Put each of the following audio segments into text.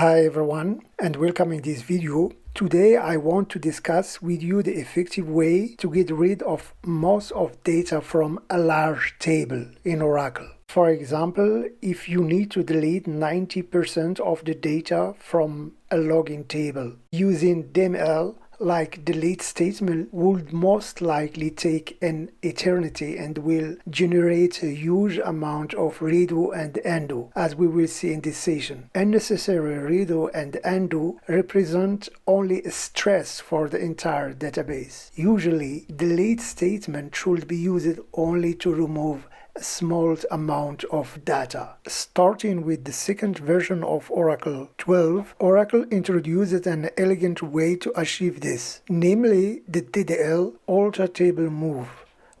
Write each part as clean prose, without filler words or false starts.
Hi everyone and welcome in this video. Today I want to discuss with you the effective way to get rid of most of data from a large table in Oracle. For example, if you need to delete 90% of the data from a login table, using DML like delete statement would most likely take an eternity and will generate a huge amount of redo and undo, as we will see in this session. Unnecessary redo and undo represent only a stress for the entire database. Usually, delete statement should be used only to remove a small amount of data. Starting with the second version of Oracle 12, Oracle introduced an elegant way to achieve this, namely the DDL alter table move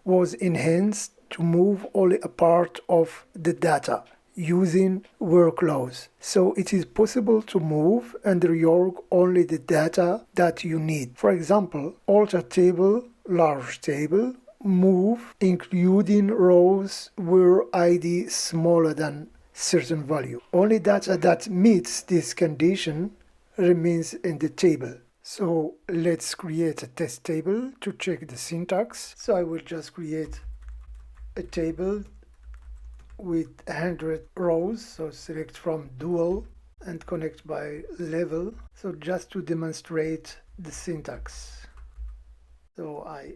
was enhanced to move only a part of the data using workflows. So it is possible to move and reorg only the data that you need. For example, alter table, large table, move including rows where ID smaller than certain value. Only data that meets this condition remains in the table. So let's create a test table to check the syntax. So I will just create a table with 100 rows. So select from dual and connect by level. So just to demonstrate the syntax. So I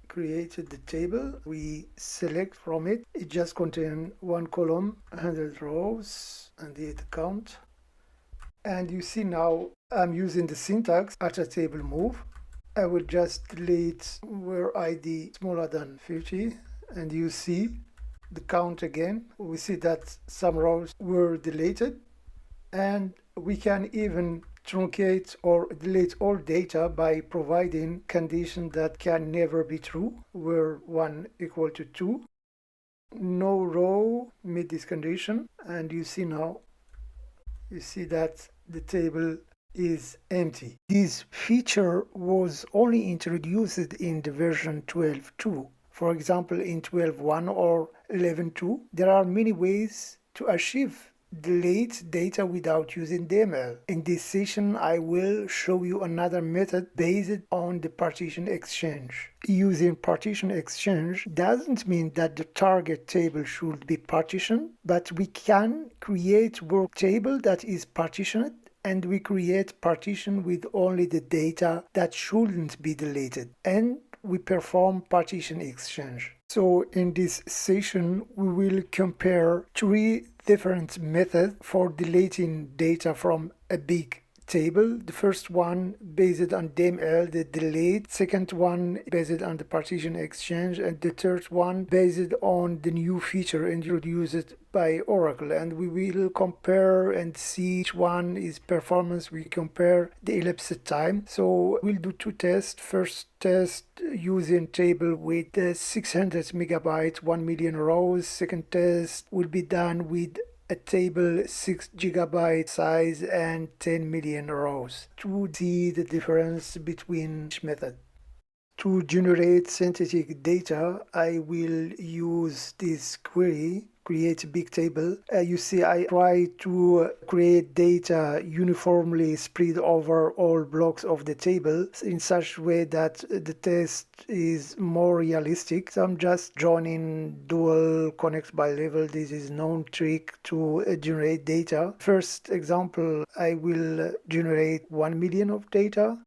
created the table, we select from it, it just contains one column, 100 rows, and the count. And you see now I'm using the syntax alter table move. I will just delete where ID smaller than 50, and you see the count again. We see that some rows were deleted, and we can even truncate or delete all data by providing condition that can never be true, where 1 equal to 2. No row meet this condition, and you see now, you see that the table is empty. This feature was only introduced in the version 12.2. For example, in 12.1 or 11.2, there are many ways to achieve delete data without using DML. In this session, I will show you another method based on the partition exchange. Using partition exchange doesn't mean that the target table should be partitioned, but we can create work table that is partitioned, and we create partition with only the data that shouldn't be deleted, and we perform partition exchange. So in this session, we will compare three different methods for deleting data from a big table. The first one based on DML, the delete. Second one based on the partition exchange, and the third one based on the new feature introduced by Oracle. And we will compare and see which one is performance. We compare the elapsed time. So we'll do two tests. First test using table with 600 megabytes, 1 million rows. Second test will be done with a table 6 gigabyte size and 10 million rows to see the difference between each method. To generate synthetic data, I will use this query, create a big table. You see, I try to create data uniformly spread over all blocks of the table in such a way that the test is more realistic. So I'm just joining dual connect by level. This is known trick to generate data. First example, I will generate 1 million of data.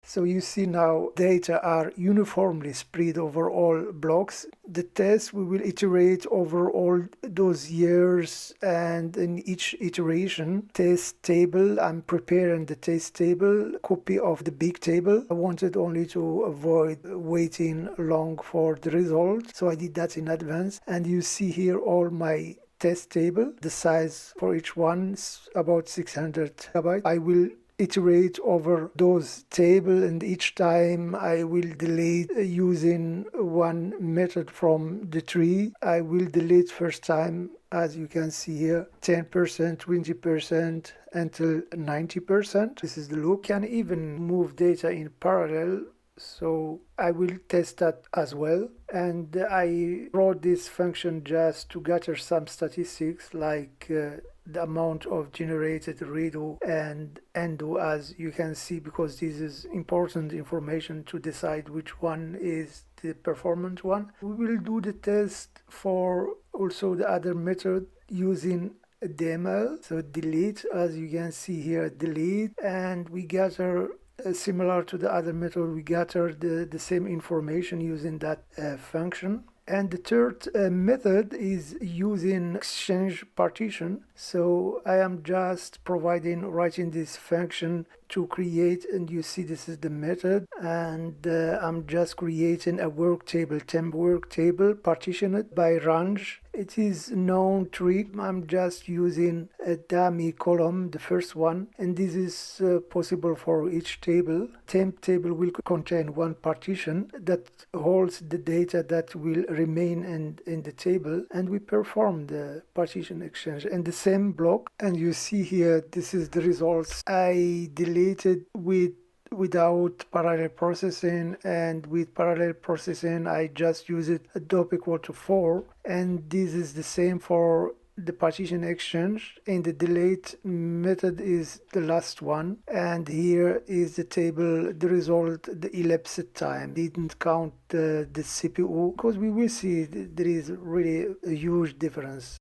So you see now data are uniformly spread over all blocks. The test we will iterate over all those years, and in each iteration test table, I'm preparing the test table copy of the big table. I wanted only to avoid waiting long for the result, so I did that in advance. And you see here all my test table. The size for each one is about 600 megabytes. I will iterate over those tables, and each time I will delete using one method from the tree. I will delete first time, as you can see here, 10%, 20% until 90%. This is the loop. Can even move data in parallel, so I will test that as well. And I wrote this function just to gather some statistics like the amount of generated redo and undo, as you can see, because this is important information to decide which one is the performant one. We will do the test for also the other method using DML. So delete, as you can see here, delete, and we gather similar to the other method, we gather the same information using that function. And the third method is using exchange partition. So I am just writing this function to create, and you see this is the method, and I'm just creating a work table, temp work table, partition it by range. It is known trick. I'm just using a dummy column, the first one, and this is possible for each table. Temp table will contain one partition that holds the data that will remain in the table, and we perform the partition exchange in the same block. And you see here, this is the results. I deleted without parallel processing, and with parallel processing I just use it a dop equal to 4, and this is the same for the partition exchange. And the delete method is the last one, and here is the table, the result, the elapsed time. Didn't count the CPU, because we will see there is really a huge difference.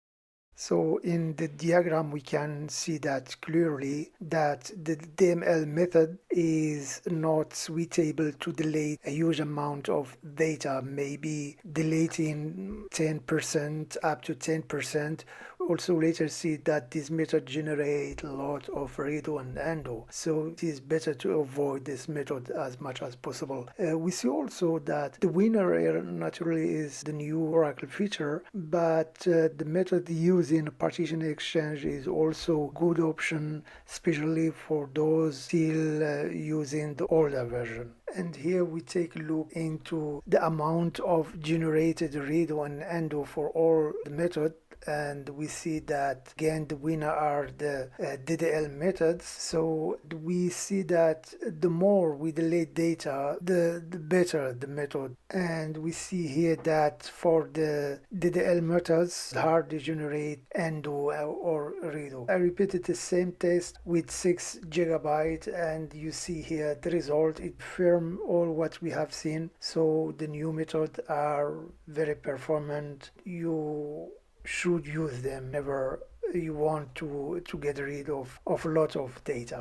So in the diagram we can see that clearly that the DML method is not suitable to delete a huge amount of data, maybe deleting 10% up to 10%. Also later see that this method generates a lot of redo and undo, so it is better to avoid this method as much as possible. We see also that the winner here naturally is the new Oracle feature, but the method using partition exchange is also a good option, especially for those still using the older version. And here we take a look into the amount of generated redo and undo for all the method. And we see that again the winner are the DDL methods. So we see that the more we delete data, the better the method. And we see here that for the DDL methods, hard to generate undo or redo. I repeated the same test with 6 GB, and you see here the result. It confirms all what we have seen. So the new methods are very performant. You should use them whenever you want to get rid of a lot of data.